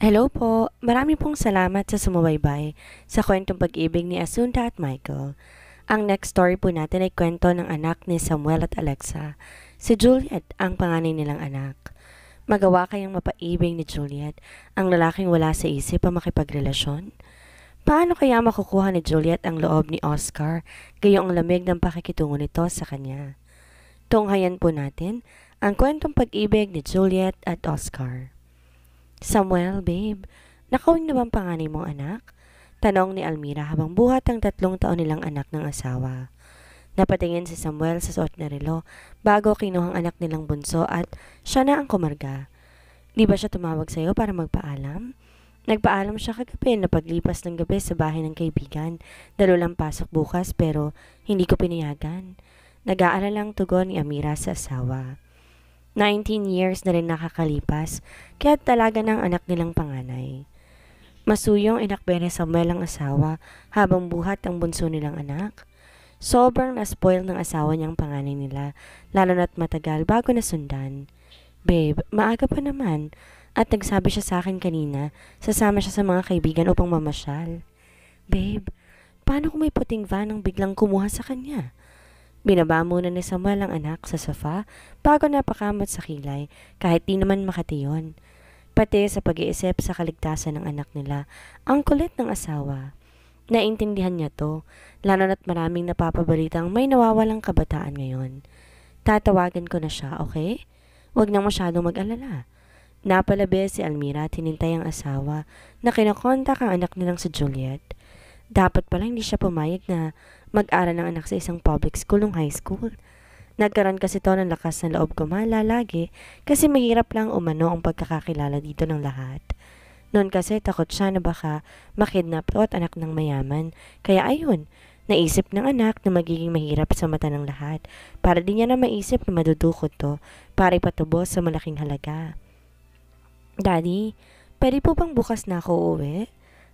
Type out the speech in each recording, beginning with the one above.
Hello po, marami pong salamat sa sumubaybay sa kwentong pag-ibig ni Asunta at Michael. Ang next story po natin ay kwento ng anak ni Samuel at Alexa. Si Juliet ang panganay nilang anak. Magawa kayang mapaibig ni Juliet, ang lalaking wala sa isip ang makipagrelasyon? Paano kaya makukuha ni Juliet ang loob ni Oscar, gayong ang lamig ng pakikitungo nito sa kanya? Tunghayan po natin ang kwentong pag-ibig ni Juliet at Oscar. Samuel, babe, nakawin na bang panganay mong anak? Tanong ni Almira habang buhat ang 3 taon nilang anak ng asawa. Napatingin si Samuel sa suot na relo bago kinuhang anak nilang bunso at siya na ang kumarga. Di ba siya tumawag sa'yo para magpaalam? Nagpaalam siya kagabi na paglipas ng gabi sa bahay ng kaibigan. Lang pasok bukas pero hindi ko pinayagan. Nag-aalalang tugon ni Amira sa asawa. 19 years na rin nakakalipas, kaya talaga ng anak nilang panganay. Masuyong inakbe ni Samuel ang asawa habang buhat ang bunso nilang anak. Sobrang na-spoil ng asawa niyang panganay nila, lalo na't matagal bago nasundan. Babe, maaga pa naman. At nagsabi siya sa akin kanina, sasama siya sa mga kaibigan upang mamasyal. Babe, paano kung may puting van ang biglang kumuha sa kanya? Binaba muna ni Samuel ang anak sa sofa bago napakamot sa kilay kahit di naman makatiyon. Pati sa pag-iisip sa kaligtasan ng anak nila, ang kulit ng asawa. Naintindihan niya to, lalo na't maraming napapabalitang may nawawalang kabataan ngayon. Tatawagan ko na siya, okay? Huwag nang masyadong mag-alala. Napalabi si Almira at hinintay ang asawa na kinakontak ang anak nilang si Juliet. Dapat pala hindi siya pumayag na mag-aral ng anak sa isang public school nung high school. Nagkaroon kasi to ng lakas ng loob kumala lagi kasi mahirap lang umano ang pagkakakilala dito ng lahat. Noon kasi takot siya na baka makidnap to at anak ng mayaman. Kaya ayun, naisip ng anak na magiging mahirap sa mata ng lahat para di niya na maisip na madudukot to para ipatubos sa malaking halaga. Daddy, pwede po bang bukas na ako uuwi?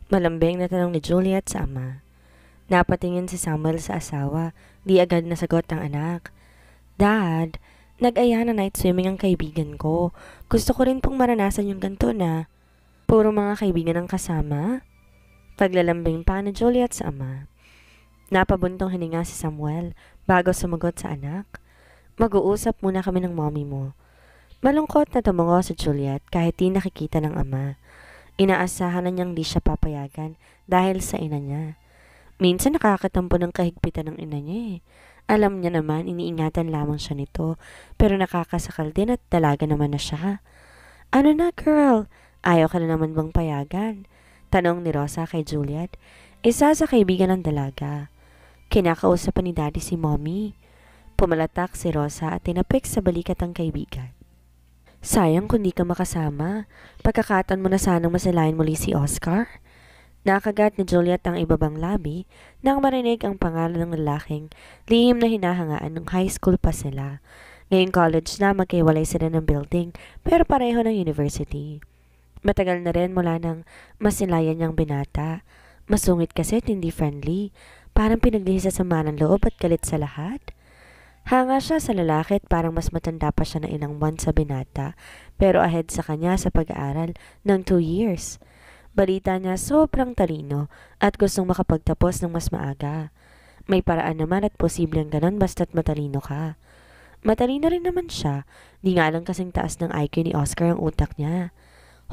Malambing na tanong ni Juliet sa ama. Napatingin si Samuel sa asawa, di agad nasagot ng anak. Dad, nag-aya na night swimming ang kaibigan ko. Gusto ko rin pong maranasan yung ganito na puro mga kaibigan ang kasama. Paglalambing pa ni Juliet sa ama. Napabuntong hininga si Samuel bago sumagot sa anak. Mag-uusap muna kami ng mommy mo. Malungkot na tumungo si Juliet kahit di nakikita ng ama. Inaasahan na niyang di siya papayagan dahil sa ina niya. Minsan nakakatampo ng kahigpitan ng ina niya eh. Alam niya naman iniingatan lamang siya nito pero nakakasakal din at dalaga naman na siya. Ano na girl? Ayaw ka na naman bang payagan? Tanong ni Rosa kay Juliet. Isa sa kaibigan ng dalaga. Kinakausap ni daddy si mommy. Pumalatak si Rosa at tinapik sa balikat ang kaibigan. Sayang kung di ka makasama. Pagkakataon mo na sanang masilayan muli si Oscar. Nakagat ni Juliet ang ibabang labi nang marinig ang pangalan ng lalaking lihim na hinahangaan nung high school pa sila. Ngayong college na magkaiwalay sila ng building pero pareho ng university. Matagal na rin mula nang masilayan niyang binata. Masungit kasi at hindi friendly. Parang pinaglihis sa sama ng loob at galit sa lahat. Hanga siya sa lalaki at parang mas matanda pa siya na ilang buwan sa binata pero ahead sa kanya sa pag-aaral ng 2 years. Balita niya sobrang talino at gustong makapagtapos ng mas maaga. May paraan naman at posibleng ganon basta't matalino ka. Matalino rin naman siya, di nga lang kasing taas ng IQ ni Oscar ang utak niya.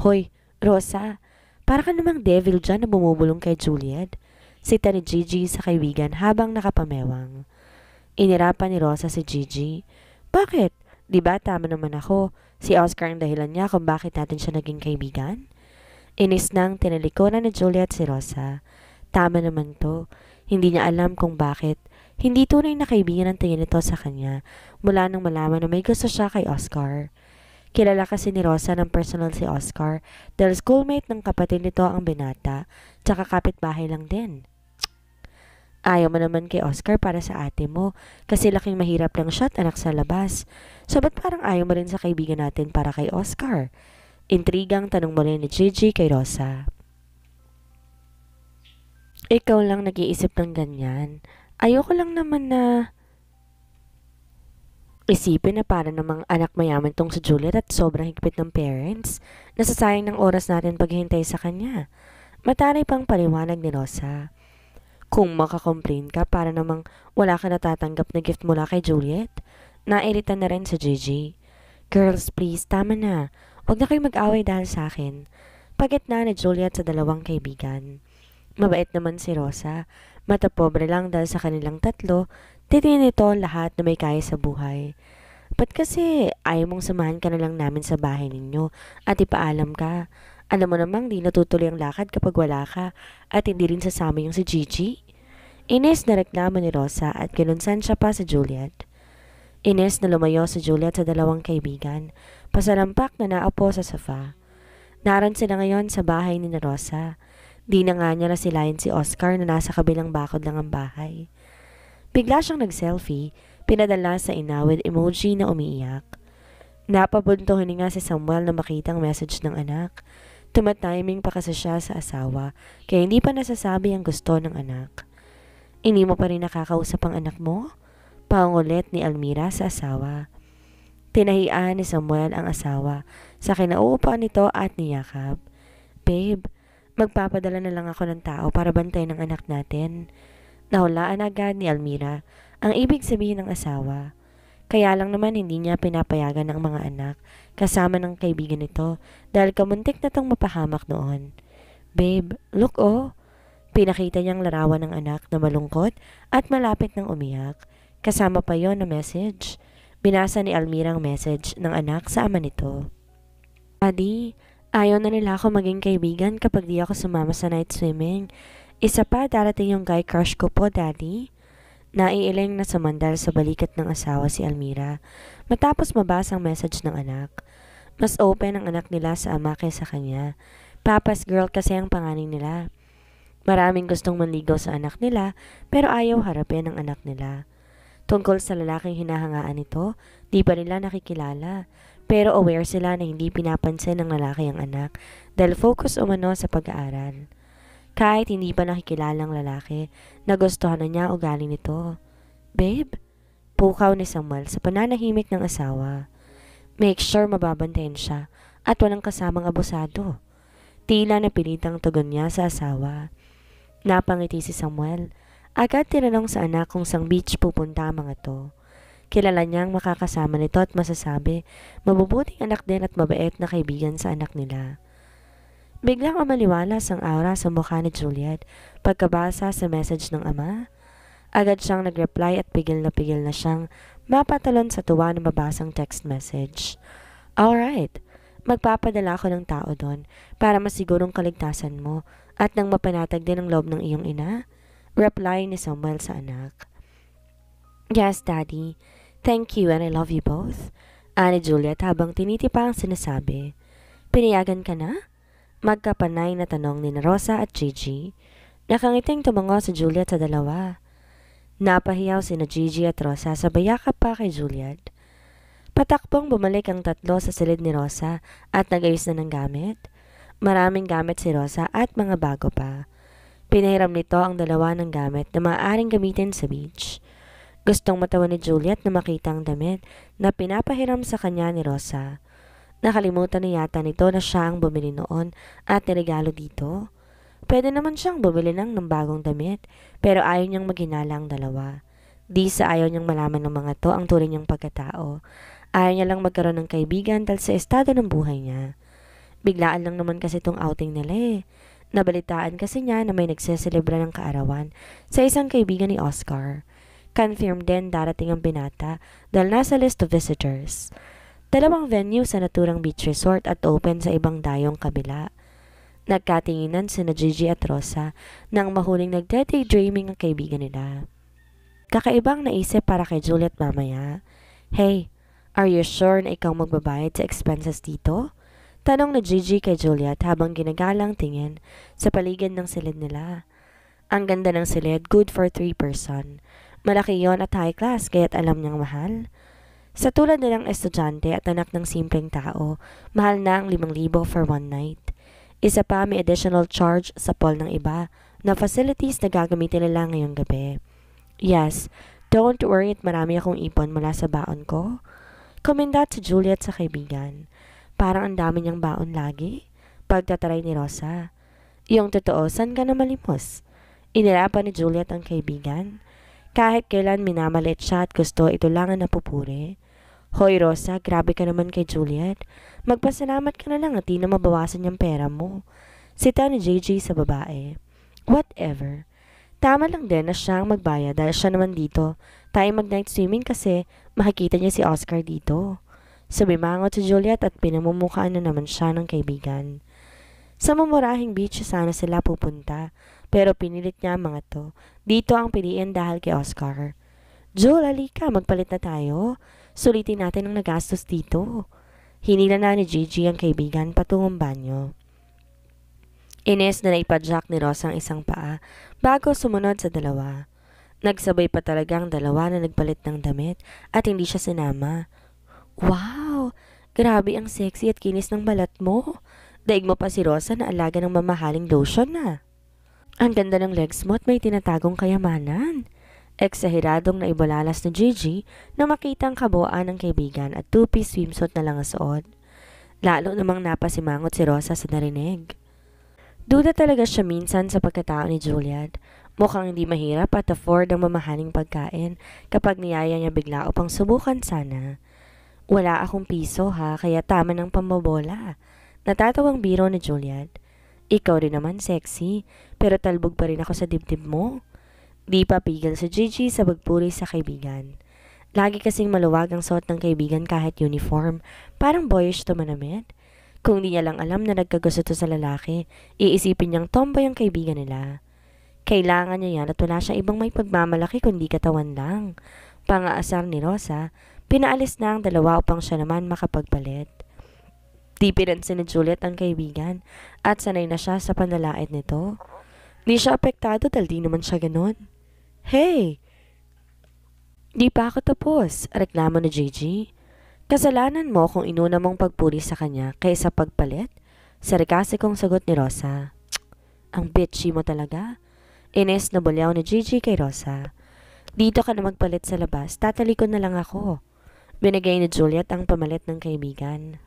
Hoy, Rosa, para ka namang devil dyan na bumubulong kay Juliet. Sita ni Gigi sa kaibigan habang nakapamewang. Inirapan ni Rosa si Gigi. Bakit? Di ba tama naman ako? Si Oscar ang dahilan niya kung bakit natin siya naging kaibigan? Inis nang tinalikuran ni Juliet si Rosa. Tama naman to. Hindi niya alam kung bakit. Hindi tunay na kaibigan ang tingin nito sa kanya mula nang malaman na may gusto siya kay Oscar. Kilala kasi ni Rosa ng personal si Oscar dahil schoolmate ng kapatid nito ang binata tsaka kapitbahay lang din. Ayaw mo naman kay Oscar para sa ate mo kasi laking mahirap lang siya at anak sa labas. So ba't parang ayaw mo rin sa kaibigan natin para kay Oscar? Intrigang tanong muli ni Gigi kay Rosa. Ikaw lang nag-iisip ng ganyan. Ayoko lang naman na Isipin na para namang anak mayaman tong si Juliet at sobrang higpit ng parents. Nasasayang ng oras natin paghihintay sa kanya. Mataray pang paliwanag ni Rosa. Kung makakomplain ka para namang wala ka natatanggap na gift mula kay Juliet, nairita na rin sa Gigi. Girls, please, tama na. Huwag na kayo mag-away dahil sa akin. Pagitna ni Juliet sa dalawang kaibigan. Mabait naman si Rosa. Mata pobre lang dahil sa kanilang tatlo, titingin nito lahat na may kaya sa buhay. Ba't kasi ayaw mong samahan ka na lang namin sa bahay ninyo at ipaalam ka? Alam mo namang di natutuloy ang lakad kapag wala ka at hindi rin sasama yung si Gigi. Ines na reklamo ni Rosa at kinunsan siya pa sa Juliet. Ines na lumayo si Juliet sa dalawang kaibigan, pasalampak na naupo sa sofa. Naroon sila ngayon sa bahay ni Rosa. Di na nga niya nasilayan si Oscar na nasa kabilang bakod lang ang bahay. Bigla siyang nag-selfie, pinadala sa ina with emoji na umiiyak. Napabunto hininga si Samuel na makita ang message ng anak. Tumatiming pa kasi siya sa asawa, kaya hindi pa nasasabi ang gusto ng anak. Hindi mo pa rin nakakausap ang anak mo? Pangulit ni Almira sa asawa. Tinahian ni Samuel ang asawa sa kinauupuan nito at niyakap. Babe, magpapadala na lang ako ng tao para bantayan ng anak natin. Nahulaan agad ni Almira ang ibig sabihin ng asawa. Kaya lang naman hindi niya pinapayagan ng mga anak kasama ng kaibigan nito dahil kamuntik na tong mapahamak noon. Babe, look oh. Pinakita niyang larawan ng anak na malungkot at malapit ng umiyak. Kasama pa yon na message. Binasa ni Almira ang message ng anak sa ama nito. Daddy, ayaw na nila ako maging kaibigan kapag di ako sumama sa night swimming. Isa pa, darating yung guy crush ko po, Daddy. Naiiling na sumandal sa balikat ng asawa si Almira matapos mabasa ang message ng anak. Mas open ang anak nila sa ama kaysa kanya. Papa's girl kasi ang panganin nila. Maraming gustong manligaw sa anak nila pero ayaw harapin ang anak nila. Tungkol sa lalaking hinahangaan nito, di pa nila nakikilala. Pero aware sila na hindi pinapansin ng lalaki ang anak dahil focus umano sa pag-aaral. Kahit hindi pa nakikilalang lalaki, nagustuhan na niya ang ugali nito. Babe, pukaw ni Samuel sa pananahimik ng asawa. Make sure mababantayan siya at walang kasamang abusado. Tila napilitang tugon niya sa asawa. Napangiti si Samuel. Agad tinanong sa anak kung sang beach pupunta ang mga to. Kilala niyang makakasama nito at masasabi, mabubuting anak din at mabait na kaibigan sa anak nila. Biglang umaliwalas ang aura sa mukha ni Juliet pagkabasa sa message ng ama. Agad siyang nag-reply at pigil na siyang mapatalon sa tuwa na mabasang text message. Alright, magpapadala ako ng tao doon para masigurong kaligtasan mo at nang mapanatag din ang loob ng iyong ina. Reply ni Samuel sa anak. Yes, Daddy. Thank you and I love you both. Ani Juliet habang tinitipa ang sinasabi. Pinayagan ka na? Magkapanay na tanong ni Rosa at Gigi. Nakangiting tumango si Juliet sa dalawa. Napahiyaw si Gigi at Rosa sa bayakap pa kay Juliet. Patakbong bumalik ang tatlo sa silid ni Rosa at nag-ayos na ng gamit. Maraming gamit si Rosa at mga bago pa. Pinahiram nito ang dalawa ng gamit na maaaring gamitin sa beach. Gustong matawa ni Juliet na makita ang damit na pinapahiram sa kanya ni Rosa. Nakalimutan na yata nito na siya ang bumili noon at niregalo dito. Pwede naman siyang bumili ng bagong damit pero ayaw niyang maghinala ang dalawa. Di sa ayaw niyang malaman ng mga to ang tunay niyang pagkatao. Ayaw niya lang magkaroon ng kaibigan dahil sa estado ng buhay niya. Biglaan lang naman kasi itong outing nila eh. Nabalitaan kasi niya na may nagseselebra ng kaarawan sa isang kaibigan ni Oscar. Confirmed din darating ang binata dahil nasa list of visitors. Dalawang venue sa naturang beach resort at open sa ibang dayong kabila. Nagkatinginan sina Gigi at Rosa nang mahuling nagde-daydreaming ang kaibigan nila. Kakaibang naisip para kay Juliet mamaya. Hey, are you sure na ikaw magbabayad sa expenses dito? Tanong ni Gigi kay Juliet habang ginagalang tingin sa paligid ng silid nila. Ang ganda ng silid, good for 3 person. Malaki yon at high class kaya't alam niyang mahal. Sa tulad nilang estudyante at anak ng simpleng tao, mahal na ang 5,000 for one night. Isa pa may additional charge sa pool ng iba na facilities na gagamitin nila ngayong gabi. Yes, Don't worry at marami akong ipon mula sa baon ko. Komendat si Juliet sa kaibigan. Parang ang dami niyang baon lagi. Pagtataray ni Rosa. Yung totoo, saan ka na malimos? Inirapan ni Juliet ang kaibigan. Kahit kailan minamalit siya at gusto, ito lang ang napupuri. Hoy Rosa, grabe ka naman kay Juliet. Magpasalamat ka na lang at di na mabawasan yung pera mo. Sita ni JJ sa babae. Whatever. Tama lang din na siyang magbayad dahil siya naman dito. Tayo mag-night swimming kasi makikita niya si Oscar dito. Sumimangot si Juliet at pinamumukhaan na naman siya ng kaibigan. Sa mamurahing beach sana sila pupunta, pero pinilit niya ang mga to. Dito ang piliin dahil kay Oscar. Jul, halika, magpalit na tayo. Sulitin natin ang nagastos dito. Hinila na ni Gigi ang kaibigan patungong banyo. Ines na naipadyak ni Rosa ang isang paa bago sumunod sa dalawa. Nagsabay pa talaga ang dalawa na nagpalit ng damit at hindi siya sinama. Wow! Grabe ang sexy at kinis ng balat mo. Daig mo pa si Rosa na alaga ng mamahaling lotion na. Ang ganda ng legs mo at may tinatagong kayamanan. Eksaheradong na ibalalas ni Gigi na makita ang kabuuan ng kaibigan at two-piece swimsuit na lang ang suot. Lalo namang napasimangot si Rosa sa narinig. Duda talaga siya minsan sa pagkatao ni Juliet. Mukhang hindi mahirap at afford ang mamahaling pagkain kapag niyaya niya bigla upang subukan sana. Wala akong piso ha, kaya tama ng pambobola. Natatawang biro ni Juliet. Ikaw rin naman sexy, pero talbog pa rin ako sa dibdib mo. Di pa pigil si Gigi sa pagpuri sa kaibigan. Lagi kasing maluwag ang suot ng kaibigan kahit uniform, parang boyish to manamit. Kung di niya lang alam na nagkagusto to sa lalaki, iisipin niyang tomboy ang kaibigan nila. Kailangan niya yan at wala siyang ibang may pagmamalaki kundi katawan lang. Pangaasar ni Rosa, pinaalis na ang dalawa upang siya naman makapagpalit. Di pinansin ni Juliet ang kaibigan at sanay na siya sa panlalait nito. Di siya apektado dahil di naman siya ganun. Hey! Di pa ako tapos, reklamo ni Gigi. Kasalanan mo kung inuna mong pagpuri sa kanya kaysa pagpalit? Sarikasikong sagot ni Rosa. Ang bitchy mo talaga. Ines na bulyaw ni Gigi kay Rosa. Dito ka na magpalit sa labas, tatalikod na lang ako. Binigay ni Juliet ang pamalit ng kaibigan.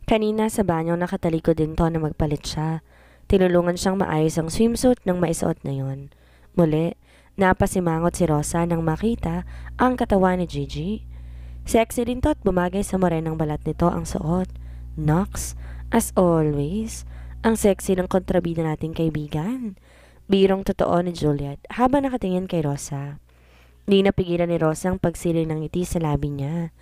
Kanina sa banyo nakatalikod din to na magpalit siya. Tinulungan siyang maayos ang swimsuit ng maisuot na yon. Muli, napasimangot si Rosa nang makita ang katawan ni Gigi. Sexy din to at bumagay sa morenang balat nito ang suot. Nox, as always, ang sexy ng kontrabida nating kaibigan. Birong totoo ni Juliet habang nakatingin kay Rosa. Di napigilan ni Rosa ang pagsiling ng ngiti sa labi niya.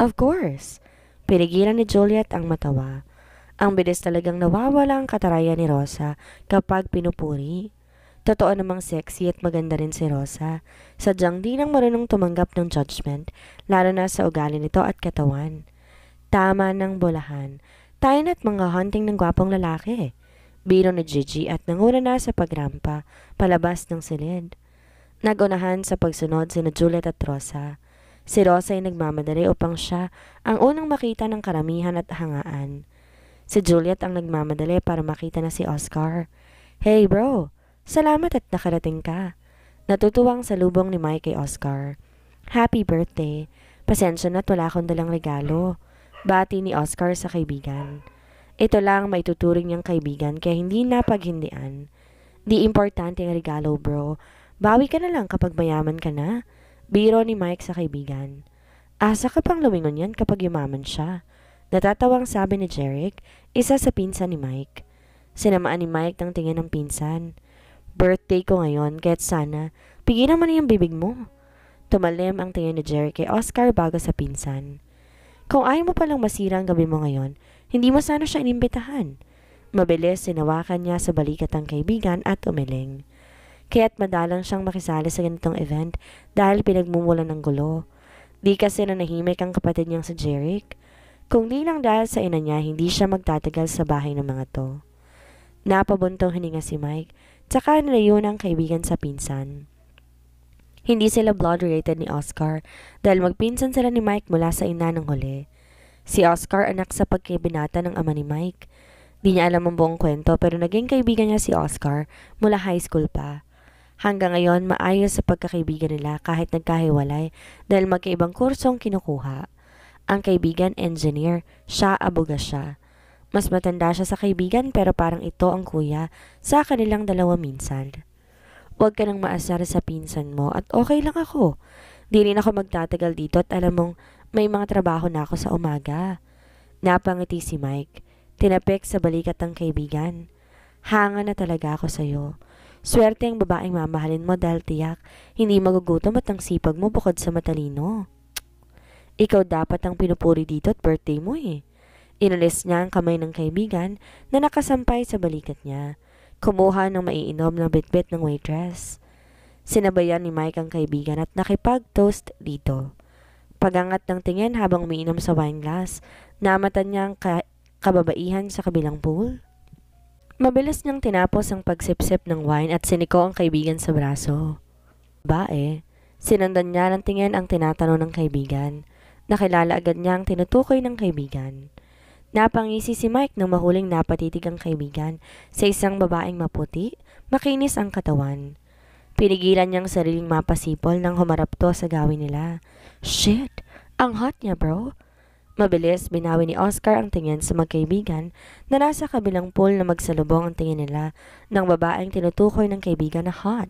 Of course! Pinigilan ni Juliet ang matawa. Ang bilis talagang nawawala ang katarayan ni Rosa kapag pinupuri. Totoo namang sexy at maganda rin si Rosa. Sadyang di nang marunong tumanggap ng judgment, lalo na sa ugali nito at katawan. Tama ng bulahan. Tayo na't mga hunting ng gwapong lalaki. Biro ni Gigi at nanguna na sa pagrampa, palabas ng silid. Nagunahan sa pagsunod sina Juliet at Rosa. Si Rosa ay nagmamadali upang siya ang unang makita ng karamihan at hangaan. Si Juliet ang nagmamadali para makita na si Oscar. Hey bro, salamat at nakarating ka. Natutuwang salubong ni Mike kay Oscar. Happy birthday. Pasensya na't wala akong dalang regalo. Bati ni Oscar sa kaibigan. Ito lang may tuturing niyang kaibigan kaya hindi napaghindian. Di importante ang regalo bro. Bawi ka na lang kapag mayaman ka na. Biro ni Mike sa kaibigan. Asa ka pang lumingon yan kapag yumaman siya. Natatawang sabi ni Jeric, isa sa pinsan ni Mike. Sinamaan ni Mike ng tingin ng pinsan. Birthday ko ngayon, kaya't sana, pigilan mo na yung bibig mo. Tumalim ang tingin ni Jeric kay Oscar bago sa pinsan. Kung ayaw mo palang masira ang gabi mo ngayon, hindi mo sana siya inimbitahan. Mabilis sinawakan niya sa balikat ang kaibigan at umiling. Kaya't madalang siyang makisali sa ganitong event dahil pinagmumulan ng gulo. Di kasi nanahimik ang kapatid niyang si Jeric. Kung di lang dahil sa ina niya, hindi siya magtatagal sa bahay ng mga to. Napabuntong hininga si Mike, tsaka nilayo ng kaibigan sa pinsan. Hindi sila blood related ni Oscar dahil magpinsan sila ni Mike mula sa ina ng huli. Si Oscar anak sa pagkibinata ng ama ni Mike. Di niya alam ang buong kwento pero naging kaibigan niya si Oscar mula high school pa. Hanggang ngayon, maayos sa pagkakaibigan nila kahit nagkahiwalay dahil magkaibang kursong kinukuha. Ang kaibigan engineer, siya abogasya. Mas matanda siya sa kaibigan pero parang ito ang kuya sa kanilang dalawa minsan. Huwag ka nang maasar sa pinsan mo at okay lang ako. Di rin ako magtatagal dito at alam mong may mga trabaho na ako sa umaga. Napangiti si Mike. Tinapik sa balikat ng kaibigan. Hanga na talaga ako sa'yo. Swerte ang babaeng mamahalin mo dahil tiyak, hindi magugutom at ang sipag mo bukod sa matalino. Ikaw dapat ang pinupuri dito at birthday mo eh. Inalis niya ang kamay ng kaibigan na nakasampay sa balikat niya. Kumuha ng maiinom ng bitbit ng waitress. Sinabayan ni Mike ang kaibigan at nakipag-toast dito. Pagangat ng tingin habang umiinom sa wine glass, namatan niya ang kababaihan sa kabilang pool. Mabilis niyang tinapos ang pagsipsip ng wine at siniko ang kaibigan sa braso. Bae, sinundan niya ng tingin ang tinatanong ng kaibigan. Nakilala agad niya ang tinutukoy ng kaibigan. Napangisi si Mike nang mahuling napatitig ang kaibigan sa isang babaeng maputi, makinis ang katawan. Pinigilan niyang sariling mapasipol nang humarap to sa gawin nila. Shit! Ang hot niya, bro! Mabilis, binawi ni Oscar ang tingin sa magkaibigan na nasa kabilang pool na magsalubong ang tingin nila ng babaeng tinutukoy ng kaibigan na hot.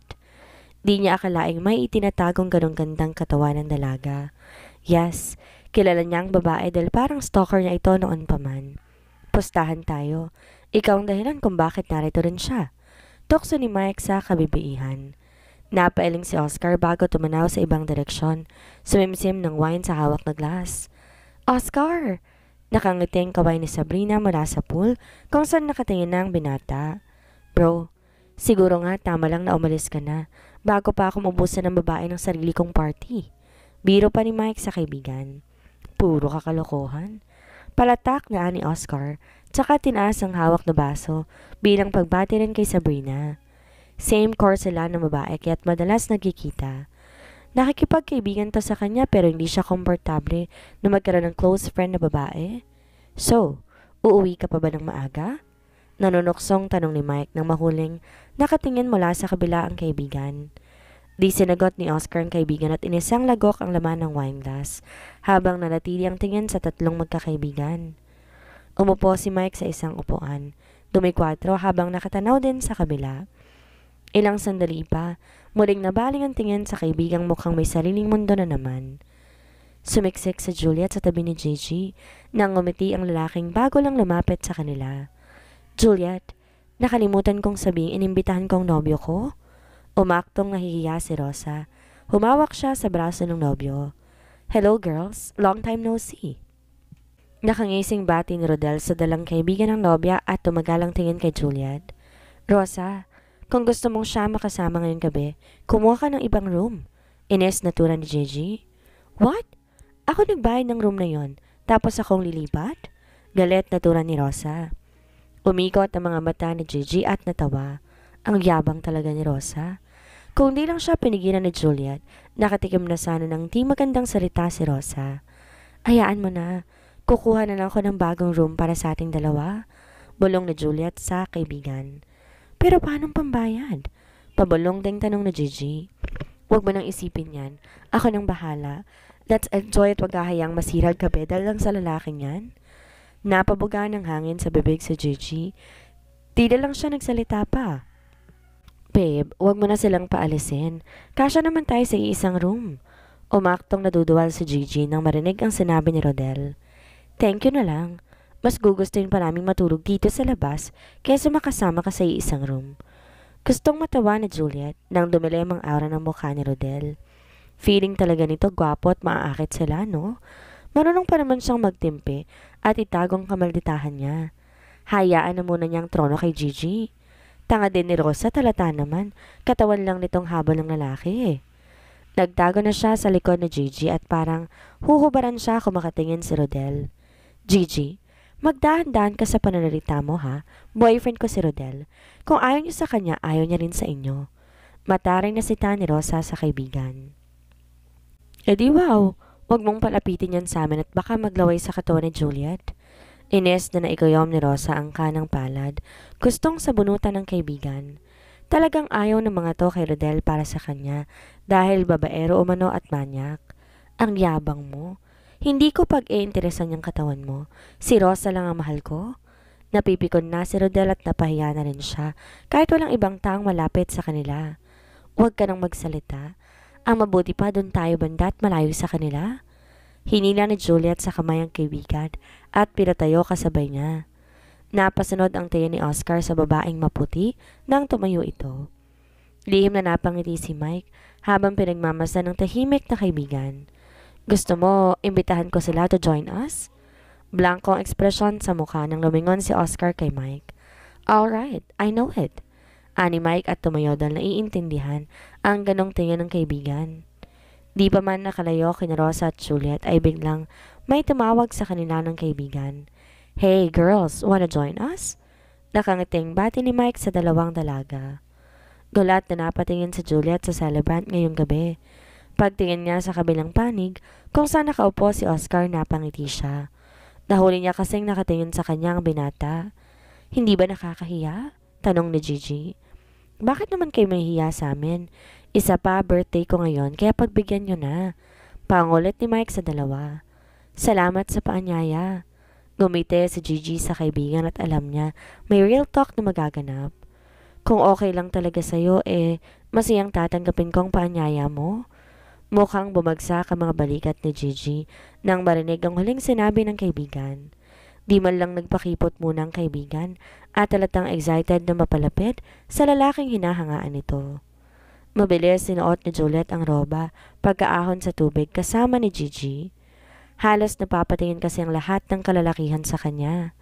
Di niya akalaing may itinatagong ganong gandang katawan ng dalaga. Yes, kilala niya ang babae dahil parang stalker niya ito noon pa man. Pustahan tayo. Ikaw ang dahilan kung bakit narito rin siya. Tukso ni Mike sa kabibiihan. Napailing si Oscar bago tumanaw sa ibang direksyon, sumimsim ng wine sa hawak na glass. Oscar! Nakangiti ang kaway ni Sabrina mula sa pool kung saan nakatingin na ang binata. Bro, siguro nga tama lang na umalis ka na bago pa ako mabusan ng babae ng sarili kong party. Biro pa ni Mike sa kaibigan. Puro kakalokohan. Palatak na ni Oscar, tsaka tinaas ang hawak na baso bilang pagbati rin kay Sabrina. Same course sila ng babae kaya't madalas nagkikita. Nakikipagkaibigan to sa kanya pero hindi siya komportable na magkaroon ng close friend na babae. So, uuwi ka pa ba ng maaga? Nanunuksong tanong ni Mike nang mahuling nakatingin mula sa kabila ang kaibigan. Di sinagot ni Oscar ang kaibigan at inisang lagok ang laman ng wine glass habang nanatili ang tingin sa tatlong magkakaibigan. Umupo si Mike sa isang upuan, dumikwadro habang nakatanaw din sa kabila. Ilang sandali pa, muling nabaling ang tingin sa kaibigang mukhang may sariling mundo na naman. Sumiksik sa Juliet sa tabi ni Gigi nang ngumiti ang lalaking bago lang lumapit sa kanila. Juliet, nakalimutan kong sabing inimbitahan kong nobyo ko? Umaktong nahihiya si Rosa. Humawak siya sa braso ng nobyo. Hello girls, long time no see. Nakangising bati ni Rodel sa dalang kaibigan ng nobya at tumagalang tingin kay Juliet. Rosa, kung gusto mong siya makasama ngayong gabi, kumuha ka ng ibang room. Ines na tura ni Gigi. What? Ako nagbayad ng room na yon, tapos akong lilipat? Galit na tura ni Rosa. Umikot ang mga mata ni Gigi at natawa. Ang yabang talaga ni Rosa. Kung di lang siya pinigilan ni Juliet, nakatikim na sana ng di magandang salita si Rosa. Hayaan mo na, kukuha na lang ako ng bagong room para sa ating dalawa. Bulong ni Juliet sa kaibigan. Pero paanong pambayad? Pabulong ding tanong ni Gigi. Huwag mo nang isipin yan. Ako nang bahala. Let's enjoy at wag hahayang masirag gabi dahil lang sa lalaking yan. Napabuga ng hangin sa bibig si Gigi. Tila lang siya nagsalita pa. Babe, huwag mo na silang paalisin. Kasya naman tayo sa iisang room. Umaktong naduduwal si Gigi nang marinig ang sinabi ni Rodel. Thank you na lang. Mas gugustuhin pa naming matulog dito sa labas kaysa makasama ka sa iisang room. Gustong matawa ni Juliet nang dumilim ang aura ng mukha ni Rodel. Feeling talaga nito gwapo at maaakit sila, no? Marunong pa naman siyang magtimpi at itagong kamalditahan niya. Hayaan na muna niyang trono kay Gigi. Tanga din ni Rosa, talata naman. Katawan lang nitong habol ng lalaki. Nagtago na siya sa likod ni Gigi at parang huhubaran siya kung makatingin si Rodel. Gigi, magdahan-dahan ka sa pananalita mo ha. Boyfriend ko si Rodel. Kung ayaw niyo sa kanya, ayaw niya rin sa inyo. Mataray na sita ni Rosa sa kaibigan. E di wow, huwag mong palapitin yan sa amin at baka maglaway sa katawan ni Juliet. Ines na naikayom ni Rosa ang kanang palad. Gustong sabunutan ng kaibigan. Talagang ayaw ng mga to kay Rodel para sa kanya dahil babaero umano at manyak. Ang yabang mo. Hindi ko pag-iinteresan yung katawan mo. Si Rosa lang ang mahal ko. Napipikon na si Rodel at napahiya na rin siya kahit walang ibang taong malapit sa kanila. Huwag ka nang magsalita. Ang mabuti pa doon tayo banda at malayo sa kanila. Hinila ni Juliet sa kamay ang kaibigan at pinatayo kasabay niya. Napasunod ang tayo ni Oscar sa babaeng maputi nang tumayo ito. Lihim na napangiti si Mike habang pinagmamasan ng tahimik na kaibigan. Gusto mo, imbitahan ko sila to join us? Blankong ekspresyon sa mukha nang lumingon si Oscar kay Mike. Alright, I know it. Ani Mike at tumayo dahil naiintindihan ang ganong tingin ng kaibigan. Di pa man nakalayo kina Rosa at Juliet ay biglang may tumawag sa kanila ng kaibigan. Hey girls, wanna join us? Nakangiting bati ni Mike sa dalawang dalaga. Gulat na napatingin si Juliet sa celebrant ngayong gabi. Pagtingin niya sa kabilang panig kung saan nakaupo si Oscar napangiti siya. Nahuli niya kasing nakatingin sa kanya ang binata. Hindi ba nakakahiya? Tanong ni Gigi. Bakit naman kayo mahihiya sa amin? Isa pa, birthday ko ngayon, kaya pagbigyan nyo na. Pangulit ni Mike sa dalawa. Salamat sa paanyaya. Gumite si Gigi sa kaibigan at alam niya may real talk na magaganap. Kung okay lang talaga sa'yo, masayang tatanggapin kong paanyaya mo. Mukhang bumagsak ang mga balikat ni Gigi nang marinig ang huling sinabi ng kaibigan. Di man lang nagpakipot muna ang kaibigan at halatang excited na mapalapit sa lalaking hinahangaan nito. Mabilis sinuot ni Juliet ang roba pagkaahon sa tubig kasama ni Gigi. Halos napapatingin kasi ang lahat ng kalalakihan sa kanya.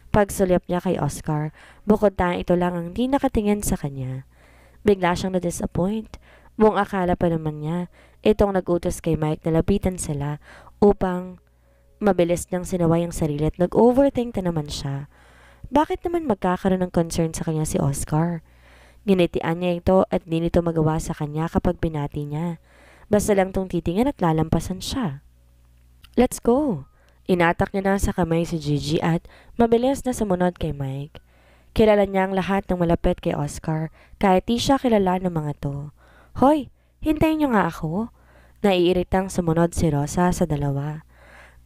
Pagsulyap niya kay Oscar, bukod tayong ito lang ang di nakatingin sa kanya. Bigla siyang na-disappoint. Buong akala pa naman niya, itong nag-utos kay Mike na lapitan sila upang mabilis niyang sinaway ang sarili at nag-overthink na naman siya. Bakit naman magkakaroon ng concern sa kanya si Oscar? Ginitian niya ito at di nito magawa sa kanya kapag binati niya. Basta lang tong titingin at lalampasan siya. Let's go! Inatak niya na sa kamay si Gigi at mabilis na sumunod kay Mike. Kilala niya ang lahat ng malapit kay Oscar kahit di siya kilala ng mga to. Hoy, hintayin niyo nga ako. Naiiritang sumunod si Rosa sa dalawa.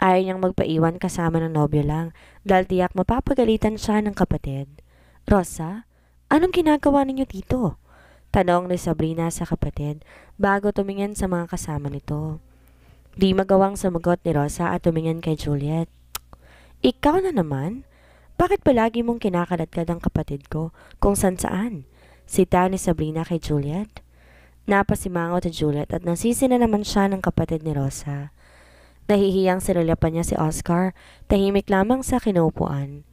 Ayaw niyang magpaiwan kasama ng nobyo lang dahil tiyak mapapagalitan siya ng kapatid. Rosa, anong ginagawa ninyo dito? Tanong ni Sabrina sa kapatid bago tumingin sa mga kasama nito. Di magawang sumagot ni Rosa at tumingin kay Juliet. Ikaw na naman? Bakit palagi mong kinakaladkad ang kapatid ko kung saan? Sita ni Sabrina kay Juliet. Napasimangot si Juliet at nasisi na naman siya ng kapatid ni Rosa. Nahihiyang sinulyapan niya si Oscar, tahimik lamang sa kinuupuan.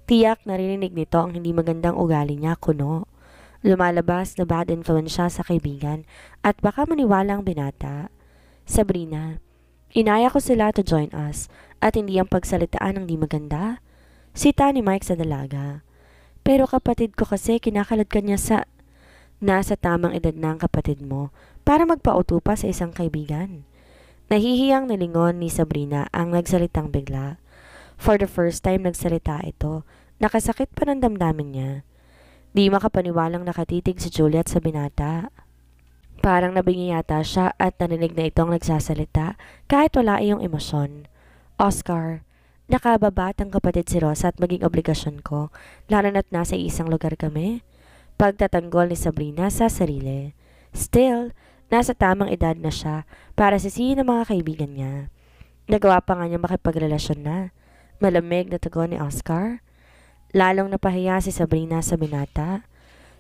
Tiyak narinig nito ang hindi magandang ugali niya kuno. Lumalabas na bad influence siya sa kaibigan at baka maniwala ang binata. Sabrina, inaya ko sila to join us at hindi ang pagsalitaan ng di maganda. Sita ni Mike sa dalaga. Pero kapatid ko kasi kinakalad ka niya sa... Nasa tamang edad na ang kapatid mo para magpauto pa sa isang kaibigan. Nahihiyang nilingon ni Sabrina ang nagsalitang bigla. For the first time nagsalita ito, nakasakit pa ng damdamin niya. Di makapaniwalang nakatitig si Juliet sa binata. Parang nabingi yata siya at narinig na itong nagsasalita kahit wala iyong emosyon. Oscar, nakababat ang kapatid si Rosa at maging obligasyon ko, lalo na't nasa isang lugar kami. Pagtatanggol ni Sabrina sa sarili. Still, nasa tamang edad na siya para sisihin ng mga kaibigan niya. Nagawa pa nga niya makipagrelasyon na. Malamig na tugon ni Oscar. Lalong napahiya si Sabrina sa binata.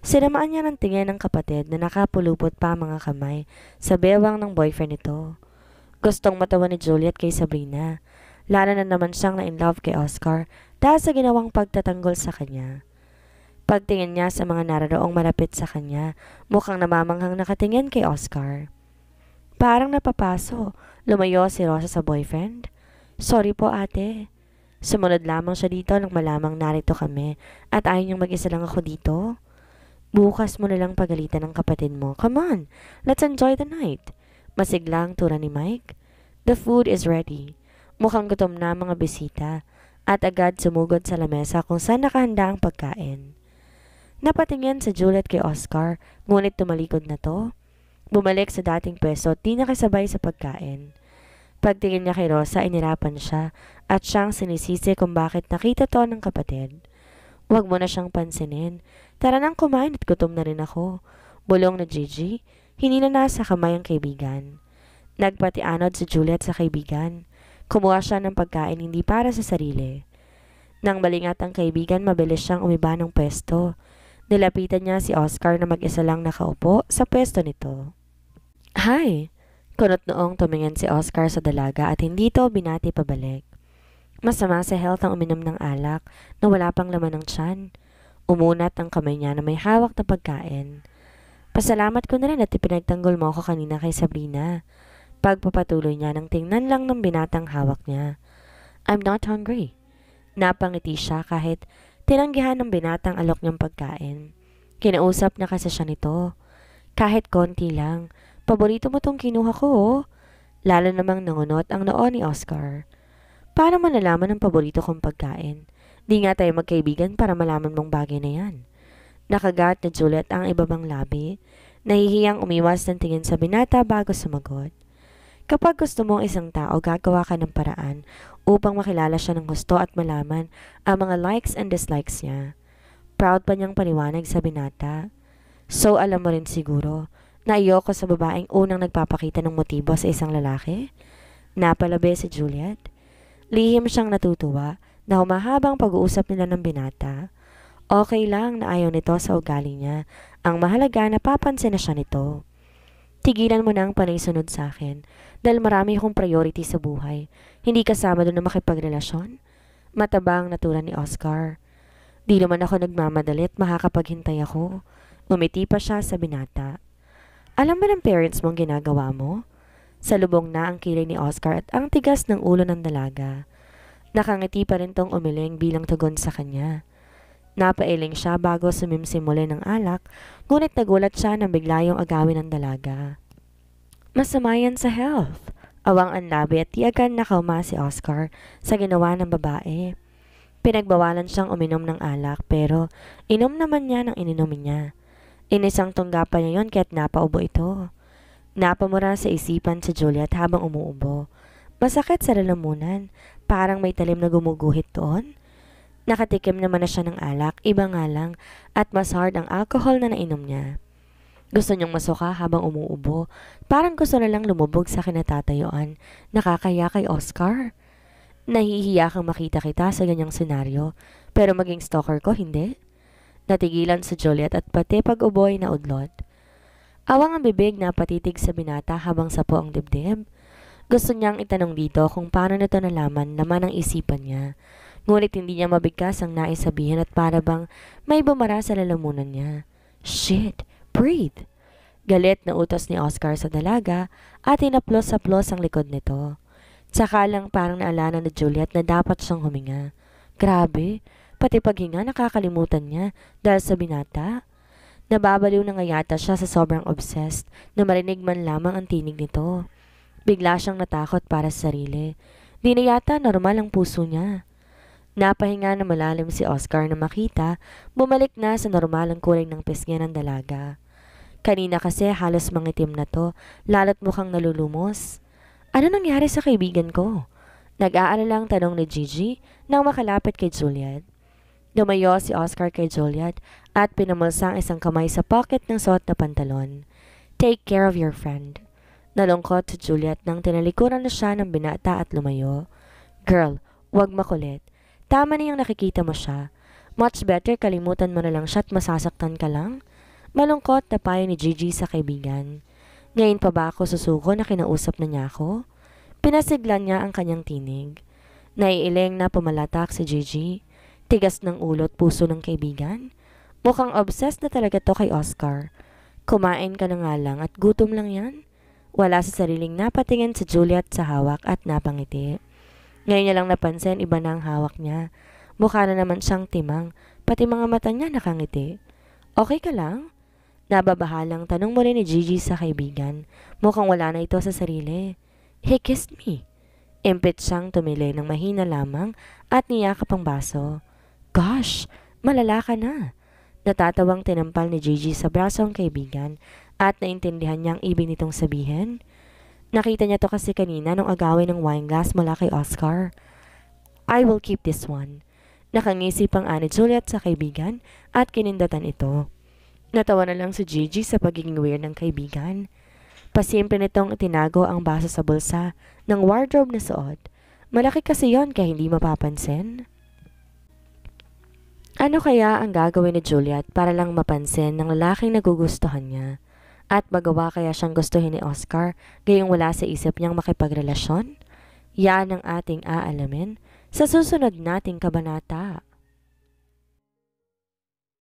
Sinamaan niya ng tingin ng kapatid na nakapulupot pa mga kamay sa bewang ng boyfriend nito. Gustong matawa ni Juliet kay Sabrina. Lalo na naman siyang na-inlove kay Oscar dahil sa ginawang pagtatanggol sa kanya. Pagtingin niya sa mga nararoong malapit sa kanya, mukhang namamanghang nakatingin kay Oscar. Parang napapaso, lumayo si Rosa sa boyfriend. Sorry po ate. Sumunod lamang siya dito nang malamang narito kami at ayaw niyang mag-isa lang ako dito. Bukas mo na lang pagalitan ng kapatid mo. Come on, let's enjoy the night. Masiglang tura ni Mike. The food is ready. Mukhang gutom na mga bisita at agad sumugod sa lamesa kung saan nakahanda ang pagkain. Napatingin sa Juliet kay Oscar, ngunit tumalikod na to. Bumalik sa dating pwesto at di nakisabay sa pagkain. Pagtingin niya kay Rosa, inirapan siya at siyang sinisisi kung bakit nakita to ng kapatid. Huwag mo na siyang pansinin. Tara nang kumain at gutom na rin ako. Bulong na Gigi, hinina na sa kamay ang kaibigan. Nagpatianod si Juliet sa kaibigan. Kumuha siya ng pagkain hindi para sa sarili. Nang malingat ang kaibigan, mabilis siyang umiba ng pwesto. Nilapitan niya si Oscar na mag-isa lang nakaupo sa pwesto nito. Hi! Kunot noong tumingin si Oscar sa dalaga at hindi to binati pabalik. Masama sa health ang uminom ng alak na wala pang laman ng tiyan. Umunat ang kamay niya na may hawak na pagkain. Pasalamat ko na rin at ipinagtanggol mo ako kanina kay Sabrina. Pagpapatuloy niya nang tingnan lang ng binatang hawak niya. I'm not hungry. Napangiti siya kahit tinanggihan ng binatang alok niyang pagkain. Kinausap na kasi siya nito. Kahit konti lang. Paborito mo tong kinuha ko, oh. Lalo namang nangunot ang noo ni Oscar. Paano mo nalaman ang paborito kong pagkain? Di nga tayo magkaibigan para malaman mong bagay na yan. Nakagat na Juliet ang ibabang labi. Nahihiyang umiwas ng tingin sa binata bago sumagot. Kapag gusto mong isang tao, gagawa ka ng paraan upang makilala siya ng gusto at malaman ang mga likes and dislikes niya. Proud pa niyang paliwanag sa binata. So alam mo rin siguro na ayoko sa babaeng unang nagpapakita ng motibo sa isang lalaki? Napalabi si Juliet. Lihim siyang natutuwa na humahabang pag-uusap nila ng binata. Okay lang na ayaw nito sa ugali niya. Ang mahalaga na papansin na siya nito. Tigilan mo na ang panay-sunod sa akin dahil marami akong priority sa buhay. Hindi kasama doon na makipagrelasyon. Matabang natura ni Oscar. Di naman ako nagmamadalit, makakapaghintay ako. Umiti pa siya sa binata. Alam ba ng parents mong ginagawa mo? Salubong na ang kilay ni Oscar at ang tigas ng ulo ng dalaga. Nakangiti pa rin tong umiling bilang tugon sa kanya. Napailing siya bago sumimsim muli ng alak, ngunit nagulat siya nang bigla yung agawin ng dalaga. Masama yan sa health. Awang anlabi at tiyagan na kauma si Oscar sa ginawa ng babae. Pinagbawalan siyang uminom ng alak pero inom naman niya ng ininumin niya. Inisang tungga pa niya yon kaya't napaubo ito. Napamura sa isipan si Juliet habang umuubo. Masakit sa lalamunan, parang may talim na gumuguhit doon. Nakatikim naman na siya ng alak, iba nga lang, at mas hard ang alcohol na nainom niya. Gusto niyang masuka habang umuubo, parang gusto na lang lumubog sa kinatatayuan. Nakakaya kay Oscar. Nahihiya kang makita kita sa ganyang senaryo, pero maging stalker ko, hindi? Natigilan si Juliet at pati pag-ubo ay naudlot. Awang ang bibig na patitig sa binata habang sapo ang dibdib. Gusto niyang itanong dito kung paano nito nalaman naman ang isipan niya. Ngunit hindi niya mabigkas ang nais sabihin at para bang may bumara sa lalamunan niya. Shit! Breathe! Galit na utos ni Oscar sa dalaga at hinaplos-saplos ang likod nito. Tsaka lang parang naalala ni Juliet na dapat siyang huminga. Grabe! Pati paghinga nakakalimutan niya dahil sa binata. Nababaliw na nga yata siya sa sobrang obsessed na marinig man lamang ang tinig nito. Bigla siyang natakot para sa sarili. Di na yata normal ang puso niya. Napahinga na malalim si Oscar na makita, bumalik na sa normal ang kulay ng pisngi ng dalaga. Kanina kasi halos mangitim na to, lalo't mukhang nalulumos. Ano nangyari sa kaibigan ko? Nag-aalalang tanong ni Gigi nang makalapit kay Juliet. Lumayo si Oscar kay Juliet at pinamulsa ang isang kamay sa pocket ng suot na pantalon. Take care of your friend. Nalungkot si Juliet nang tinalikuran na siya ng binata at lumayo. Girl, wag makulit. Tama na yung nakikita mo siya. Much better kalimutan mo na lang siya at masasaktan ka lang. Malungkot na payo ni Gigi sa kaibigan. Ngayon pa ba ako susuko na kinausap na niya ako? Pinasiglan niya ang kanyang tinig. Naiiling na pumalatak si Gigi. Tigas ng ulo at puso ng kaibigan. Mukhang obsessed na talaga to kay Oscar. Kumain ka na nga lang at gutom lang yan. Wala sa sariling napatingin si Juliet sa hawak at napangiti. Ngayon niya lang napansin iba na ang hawak niya. Mukha na naman siyang timang, pati mga mata niya nakangiti. Okay ka lang? Nababahalang tanong muli ni Gigi sa kaibigan. Mukhang wala na ito sa sarili. He kissed me. Impit siyang tumili ng mahina lamang at niyakap ang baso. Gosh, malala ka na. Natatawang tinampal ni Gigi sa braso ang kaibigan at naintindihan niya ang ibig nitong sabihin. Nakita niya to kasi kanina nung agawin ng wine glass mula kay Oscar. I will keep this one. Nakangisi pang ani Juliet sa kaibigan at kinindatan ito. Natawa na lang si Gigi sa pagiging weird ng kaibigan. Pasimple nitong tinago ang baso sa bulsa ng wardrobe na suot. Malaki kasi yon kaya hindi mapapansin. Ano kaya ang gagawin ni Juliet para lang mapansin ng lalaking nagugustuhan niya? At magawa kaya siyang gustuhin ni Oscar gayong wala sa isip niyang makipagrelasyon? Yan ang ating aalamin sa susunod nating kabanata.